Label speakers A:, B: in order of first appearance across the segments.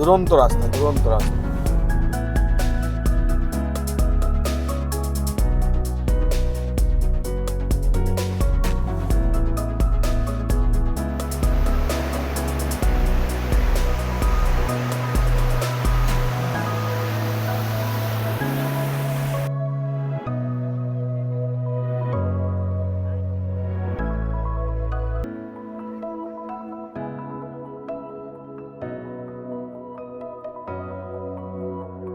A: দুরন্ত রাস্তা, দুরন্ত রাস্তা।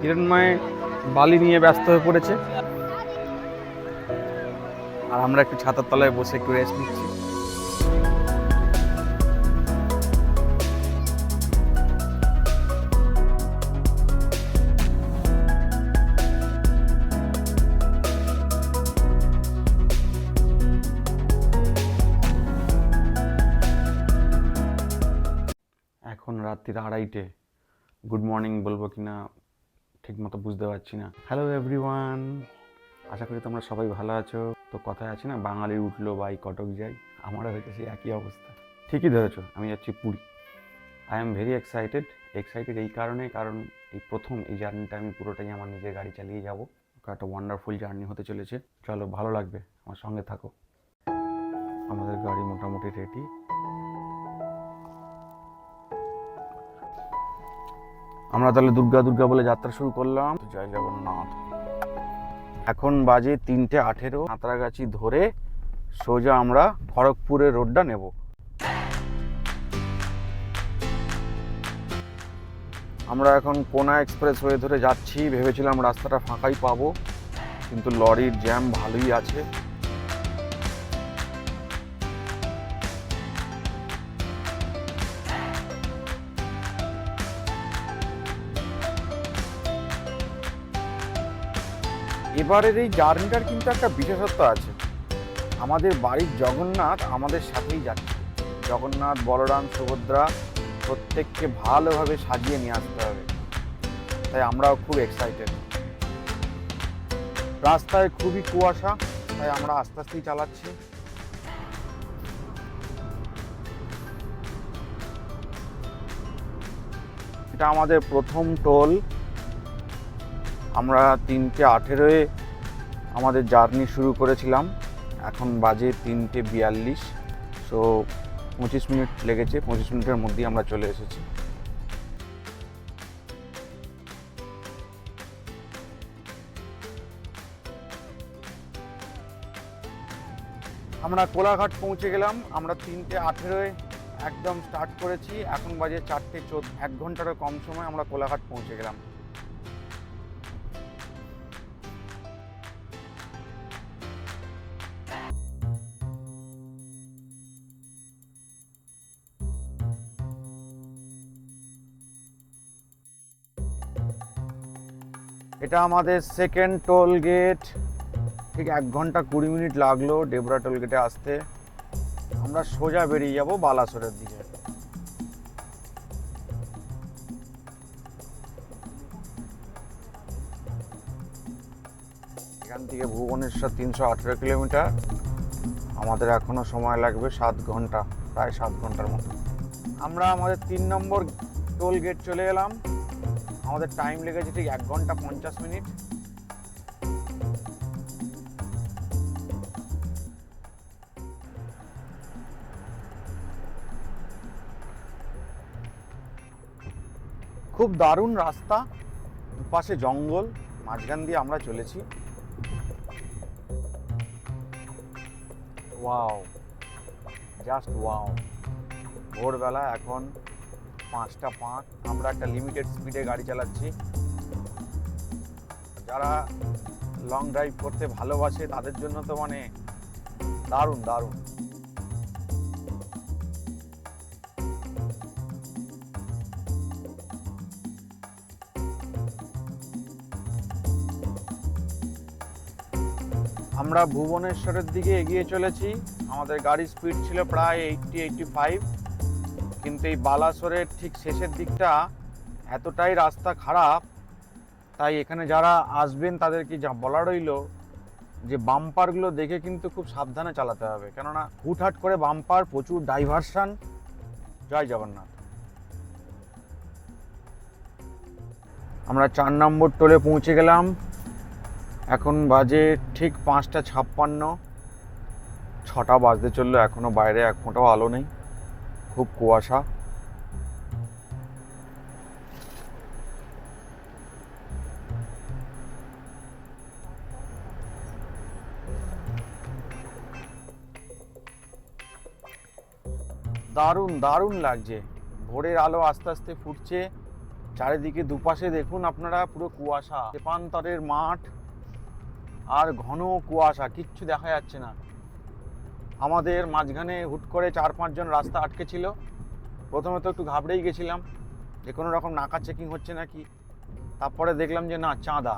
A: হিরণময় বালি নিয়ে ব্যস্ত হয়ে পড়েছে, আর আমরা একটু ছাতার তলায় বসে একটু রেস্ট নিচ্ছি। এখন রাত্রির 2:30। গুড মর্নিং বলবো কিনা ঠিক মতো বুঝতে পারছি না। হ্যালো এভরিওয়ান, আশা করি তোমরা সবাই ভালো আছো। তো কথায় আছে না, বাঙালি উঠলো বাই কটক যাই, আমারও হয়েছে সেই একই অবস্থা। ঠিকই ধরেছো, আমি যাচ্ছি Puri. I am very excited এই কারণে, কারণ এই প্রথম এই জার্নিটা আমি পুরোটাই আমার নিজের গাড়ি চালিয়ে যাবো। একটা ওয়ান্ডারফুল জার্নি হতে চলেছে। চলো, ভালো লাগবে, আমার সঙ্গে থাকো। আমাদের গাড়ি মোটামুটি রেডি। আমরা তাহলে দুর্গা দুর্গা বলে যাত্রা শুরু করলাম। জয় জগন্নাথ। এখন বাজে 3:18। সাঁতরাগাছি ধরে সোজা আমরা খড়গপুরের রোডটা নেব। আমরা এখন কোনা এক্সপ্রেসওয়ে ধরে যাচ্ছি। ভেবেছিলাম রাস্তাটা ফাঁকাই পাবো, কিন্তু লরির জ্যাম ভালোই আছে। এবারের এই জার্নিটার কিন্তু একটা বিশেষত্ব আছে। আমাদের বাড়ির জগন্নাথ আমাদের সাথেই যাচ্ছে। জগন্নাথ, বলরাম, সুভদ্রা প্রত্যেককে ভালোভাবে সাজিয়ে নিয়ে আসতে হবে, তাই আমরাও খুব এক্সাইটেড। রাস্তায় খুবই কুয়াশা, তাই আমরা আস্তে আস্তেই চালাচ্ছি। এটা আমাদের প্রথম টোল। আমরা 3:18 আমাদের জার্নি শুরু করেছিলাম, এখন বাজে 3:42। সো 25 মিনিট লেগেছে। 25 মিনিটের মধ্যেই আমরা চলে এসেছি। আমরা কোলাঘাট পৌঁছে গেলাম। আমরা 3:18 একদম স্টার্ট করেছি, এখন বাজে 4:14। 1 ঘন্টারও কম সময় আমরা কোলাঘাট পৌঁছে গেলাম। এটা আমাদের সেকেন্ড টোল গেট। ঠিক 1 ঘন্টা 20 মিনিট লাগলো ডেবরা টোল গেটে আসতে। আমরা সোজা বেরিয়ে যাব বালাসোরের দিকে। এখান থেকে ভুবনেশ্বর 318 কিলোমিটার। আমাদের এখনো সময় লাগবে 7 ঘন্টা, প্রায় 7 ঘন্টার মতো। আমরা আমাদের 3 নম্বর টোল গেট চলে এলাম। আমাদের টাইম লেগেছে ঠিক 1 ঘন্টা 50 মিনিট। খুব দারুণ রাস্তা, দুপাশে জঙ্গল, মাঝখান দিয়ে আমরা চলেছি। Wow, just wow. ভোরবেলা, এখন 5:05। আমরা একটা লিমিটেড স্পিডে গাড়ি চালাচ্ছি। যারা লং ড্রাইভ করতে ভালোবাসে তাদের জন্য তো মানে দারুণ দারুণ। আমরা ভুবনেশ্বরের দিকে এগিয়ে চলেছি। আমাদের গাড়ির স্পিড ছিল প্রায় 80-85, কিন্তু এই বালাসোরের ঠিক শেষের দিকটা এতটাই রাস্তা খারাপ, তাই এখানে যারা আসবেন তাদেরকে যা বলা রইল যে বাম্পারগুলো দেখে কিন্তু খুব সাবধানে চালাতে হবে, কেননা হুটহাট করে বাম্পার, প্রচুর ডাইভারশন। জয় জগন্নাথ। আমরা 4 নম্বর টোলে পৌঁছে গেলাম। এখন বাজে ঠিক 5:56, 6টা বাজতে চললো, এখনও বাইরে এক ফোঁটাও আলো নেই, খুব কুয়াশা। দারুণ দারুণ লাগছে, ভোরের আলো আস্তে আস্তে ফুটছে, চারিদিকে দুপাশে দেখুন আপনারা পুরো কুয়াশা, তেপান্তরের মাঠ আর ঘন কুয়াশা, কিচ্ছু দেখা যাচ্ছে না। আমাদের মাঝখানে হুট করে 4-5 জন রাস্তা আটকে ছিল। প্রথমে তো একটু ঘাবড়েই গেছিলাম যে কোনো রকম নাকা চেকিং হচ্ছে নাকি, তারপরে দেখলাম যে না, চাঁদা।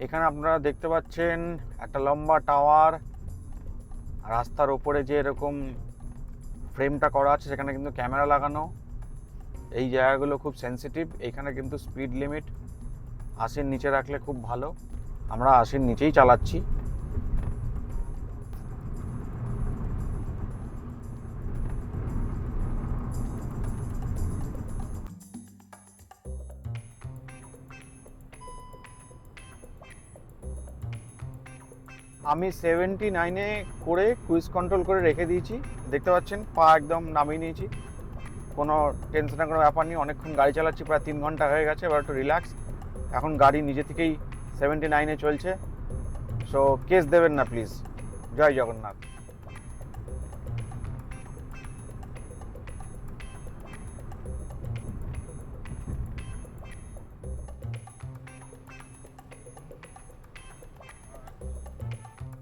A: এখানে আপনারা দেখতে পাচ্ছেন একটা লম্বা টাওয়ার, রাস্তার ওপরে যে এরকম ফ্রেমটা করা আছে সেখানে কিন্তু ক্যামেরা লাগানো। এই জায়গাগুলো খুব সেন্সিটিভ, এখানে কিন্তু স্পিড লিমিট 80-র নিচে রাখলে খুব ভালো। আমরা 80-র নিচেই চালাচ্ছি। আমি 79-এ করে ক্রুইজ কন্ট্রোল করে রেখে দিয়েছি, দেখতে পাচ্ছেন পা একদম নামিয়ে নিয়েছি, কোনো টেনশনের কোনো ব্যাপার নেই। অনেকক্ষণ গাড়ি চালাচ্ছি, প্রায় 3 ঘন্টা হয়ে গেছে, এবার একটু রিল্যাক্স। এখন গাড়ি নিজে থেকেই 79-এ চলছে, সো কেস দেবেন না প্লিজ। জয় জগন্নাথ।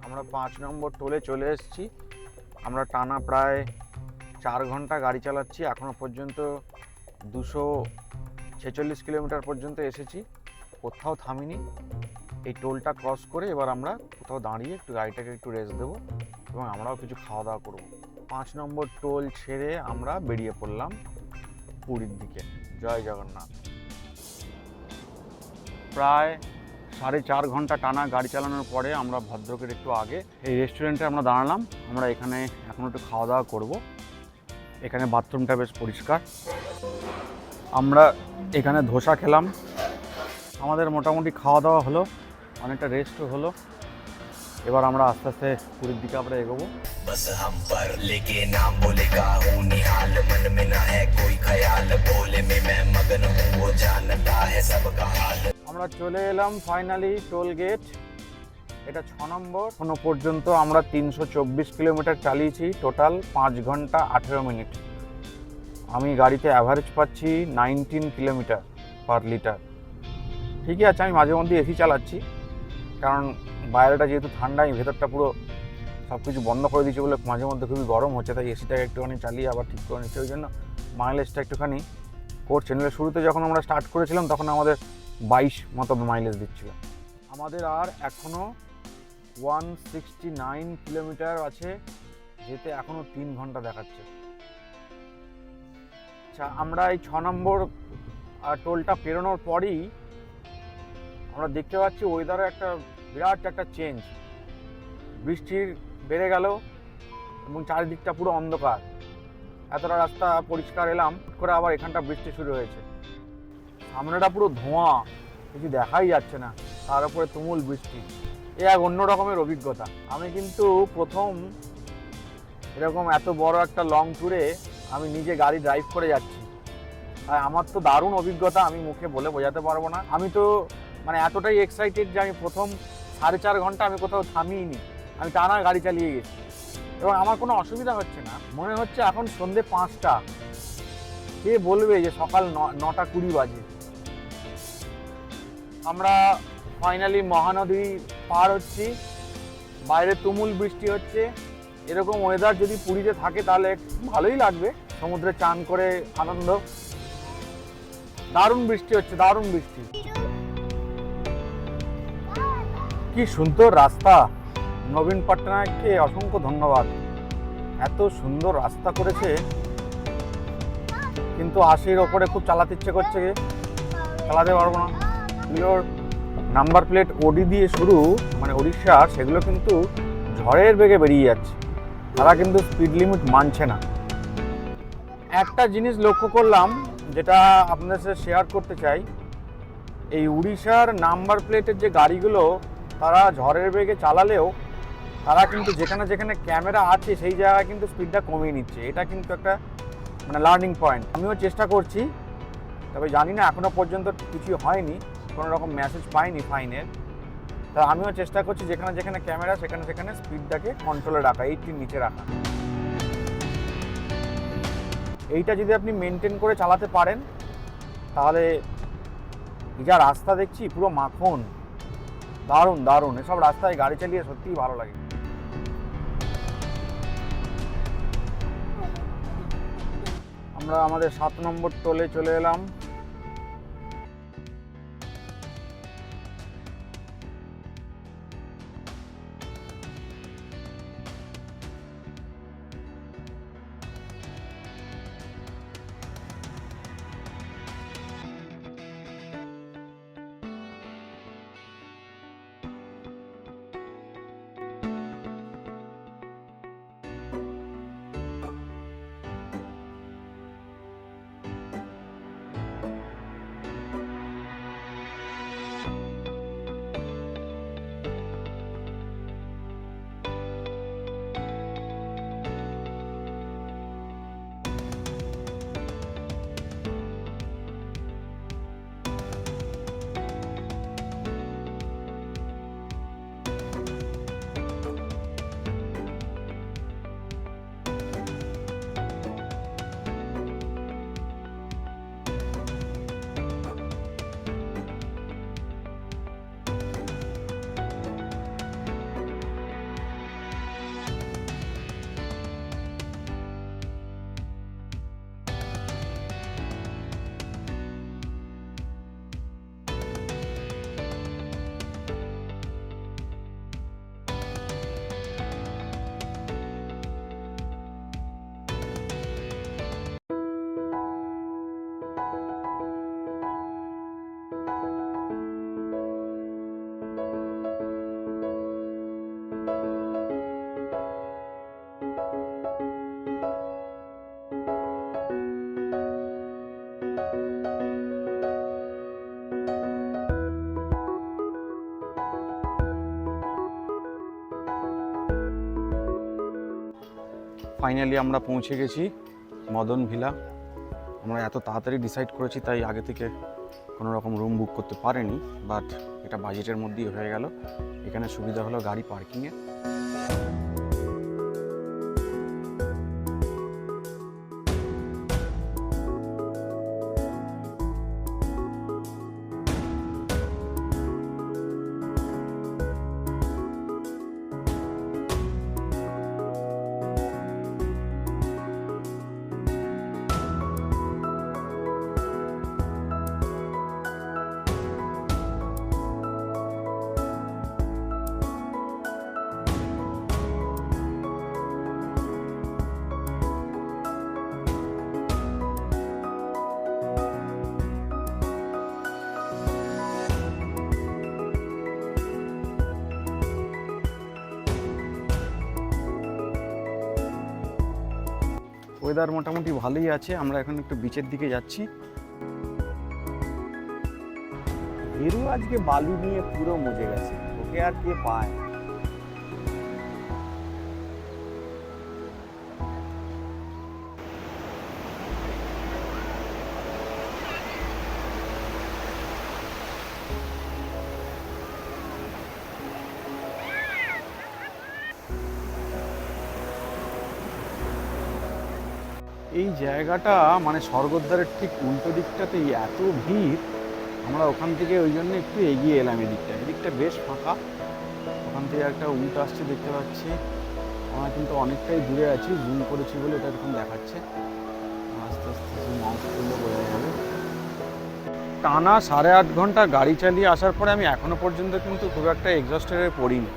A: আমরা 5 নম্বর টোলে চলে এসেছি। আমরা টানা প্রায় 4 ঘন্টা গাড়ি চালাচ্ছি, এখনও পর্যন্ত 246 কিলোমিটার পর্যন্ত এসেছি, কোথাও থামিনি। এই টোলটা ক্রস করে এবার আমরা কোথাও দাঁড়িয়ে একটু গাড়িটাকে একটু রেস্ট দেবো এবং আমরাও কিছু খাওয়া দাওয়া করবো। 5 নম্বর টোল ছেড়ে আমরা বেরিয়ে পড়লাম পুরীর দিকে। জয় জগন্নাথ। প্রায় 4.5 ঘন্টা টানা গাড়ি চালানোর পরে আমরা ভদ্রকের একটু আগে এই রেস্টুরেন্টে আমরা দাঁড়ালাম। আমরা এখানে এখন একটু খাওয়া দাওয়া করবো। এখানে বাথরুমটা বেশ পরিষ্কার। আমরা এখানে ধোসা খেলাম, আমাদের মোটামুটি খাওয়া দাওয়া হলো, অনেকটা রেস্টও হলো। এবার আমরা আস্তে আস্তে পুরীর দিকে আমরা এগোবো। আমরা চলে এলাম ফাইনালি টোল গেট, এটা 6 নম্বর। এখনো পর্যন্ত আমরা 324 কিলোমিটার চালিয়েছি, টোটাল 5 ঘন্টা 18 মিনিট। আমি গাড়িতে অ্যাভারেজ পাচ্ছি 19 কিলোমিটার পার লিটার। ঠিকই আছে, আমি মাঝে মধ্যে এসি চালাচ্ছি, কারণ বাইরেটা যেহেতু ঠান্ডা, আমি ভেতরটা পুরো সব কিছু বন্ধ করে দিয়েছি বলে মাঝে মধ্যে খুবই গরম হচ্ছে, তাই এসিটাকে একটুখানি চালিয়ে আবার ঠিক করে নিচ্ছে, ওই জন্য মাইলেজটা একটুখানি করছে। নইলে শুরুতে যখন আমরা স্টার্ট করেছিলাম তখন আমাদের 22 মতো মাইলেজ দিচ্ছিল। আমাদের আর এখনও 169 কিলোমিটার আছে যেতে, এখনও 3 ঘন্টা দেখাচ্ছে। আচ্ছা, আমরা এই 6 নম্বর টোলটা পেরোনোর পরেই আমরা দেখতে পাচ্ছি ওয়েদারে একটা বিরাট একটা চেঞ্জ। বৃষ্টির বেড়ে গেল এবং চারিদিকটা পুরো অন্ধকার। এতটা রাস্তা পরিষ্কার এলাম করে আবার এখানটা বৃষ্টি শুরু হয়েছে, সামনেটা পুরো ধোঁয়া, কিছু দেখাই যাচ্ছে না, তার উপরে তুমুল বৃষ্টি। এ এক অন্য রকমের অভিজ্ঞতা। আমি কিন্তু প্রথম এরকম এত বড় একটা লং ট্যুরে আমি নিজে গাড়ি ড্রাইভ করে যাচ্ছি, আর আমার তো দারুণ অভিজ্ঞতা, আমি মুখে বলে বোঝাতে পারবো না। আমি তো মানে এতটাই এক্সাইটেড যে আমি প্রথম 4.5 ঘন্টা আমি কোথাও থামিয়েনি, আমি টানা গাড়ি চালিয়ে গেছি এবং আমার কোনো অসুবিধা হচ্ছে না। মনে হচ্ছে এখন সন্ধ্যে 5টা, কে বলবে যে সকাল 9:20 বাজে। আমরা ফাইনালি মহানদী পার হচ্ছি, বাইরে তুমুল বৃষ্টি হচ্ছে। এরকম ওয়েদার যদি পুরীতে থাকে তাহলে ভালোই লাগবে, সমুদ্রে চান করে আনন্দ। দারুণ বৃষ্টি হচ্ছে, দারুণ বৃষ্টি। কি সুন্দর রাস্তা, নবীন পট্টনায়ককে অসংখ্য ধন্যবাদ, এত সুন্দর রাস্তা করেছে। কিন্তু 80-র ওপরে খুব চালাতে ইচ্ছে করছে, চালাতে পারবো না। এগুলোর নাম্বার প্লেট ওডি দিয়ে শুরু, মানে উড়িষ্যা, সেগুলো কিন্তু ঝড়ের বেগে বেরিয়ে যাচ্ছে, তারা কিন্তু স্পিড লিমিট মানছে না। একটা জিনিস লক্ষ্য করলাম, যেটা আপনাদের সাথে শেয়ার করতে চাই, এই উড়িষ্যার নাম্বার প্লেটের যে গাড়িগুলো তারা ঝড়ের বেগে চালালেও তারা কিন্তু যেখানে যেখানে ক্যামেরা আছে সেই জায়গায় কিন্তু স্পিডটা কমিয়ে নিচ্ছে। এটা কিন্তু একটা মানে লার্নিং পয়েন্ট। আমিও চেষ্টা করছি, তবে জানি না এখনও পর্যন্ত কিছু হয়নি, কোনো রকম মেসেজ পাইনি ফাইনের। তা আমিও চেষ্টা করছি যেখানে যেখানে ক্যামেরা সেখানে সেখানে স্পিডটাকে কন্ট্রোলে রাখা, 80-র নিচে রাখা। এইটা যদি আপনি মেনটেন করে চালাতে পারেন তাহলে যা রাস্তা দেখছি পুরো মাখন, দারুণ দারুণ। এসব রাস্তায় গাড়ি চালিয়ে সত্যিই ভালো লাগে। আমরা আমাদের 7 নম্বর টোলে চলে এলাম। ফাইনালি আমরা পৌঁছে গেছি মদন ভিলা। আমরা এত তাড়াতাড়ি ডিসাইড করেছি তাই আগে থেকে কোনো রকম রুম বুক করতে পারিনি, বাট এটা বাজেটের মধ্যেই হয়ে গেল। এখানে সুবিধা হলো গাড়ি পার্কিংয়ে। ওয়েদার মোটামুটি ভালোই আছে। আমরা এখন একটু বিচের দিকে যাচ্ছি। হিরু আজকে বালি নিয়ে পুরো মজে গেছে, ওকে আর কে পায়। এই জায়গাটা মানে স্বর্গদ্বারের ঠিক উল্টো দিকটাতেই এত ভিড়, আমরা ওখান থেকে ওই জন্য একটু এগিয়ে এলাম। এদিকটা বেশ ফাঁকা। ওখান থেকে একটা উল্টো আসছে দেখতে পাচ্ছি। আমরা কিন্তু অনেকটাই দূরে আছি, জুম করেছি বলে এটা এখন দেখাচ্ছে। আস্তে আস্তে জুম আউট করলে বোঝা যাবে। টানা 8.5 ঘন্টা গাড়ি চালিয়ে আসার পরে আমি এখনো পর্যন্ত কিন্তু খুব একটা এক্সস্টেড হয়ে পড়িনি।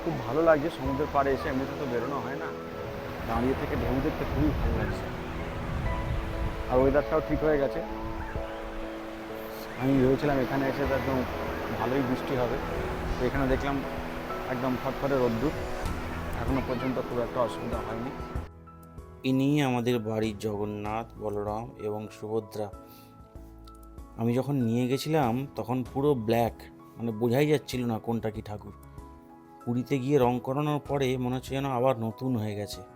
A: খুব ভালো লাগছে সমুদ্রের পাড়ে এসে, এমনিতে তো বেরোনো হয় না। দাঁড়িয়ে থেকে ঢেউ দেখতে খুবই ভালো লাগছে, আর ওয়েদারটাও ঠিক হয়ে গেছে। আমি ভেবেছিলাম এখানে এসে একদম ভালোই বৃষ্টি হবে, তো এখানে দেখলাম একদম ফটফটে রোদ্দুর। এখনো পর্যন্ত খুব একটা অসুবিধা হয়নি।
B: ইনি আমাদের বাড়ির জগন্নাথ, বলরাম এবং সুভদ্রা। আমি যখন নিয়ে গেছিলাম তখন পুরো ব্ল্যাক, মানে বোঝাই যাচ্ছিল না কোনটা কি ঠাকুর। পুরীতে গিয়ে রং করানোর পরে মনে হচ্ছে যেন আবার নতুন হয়ে গেছে।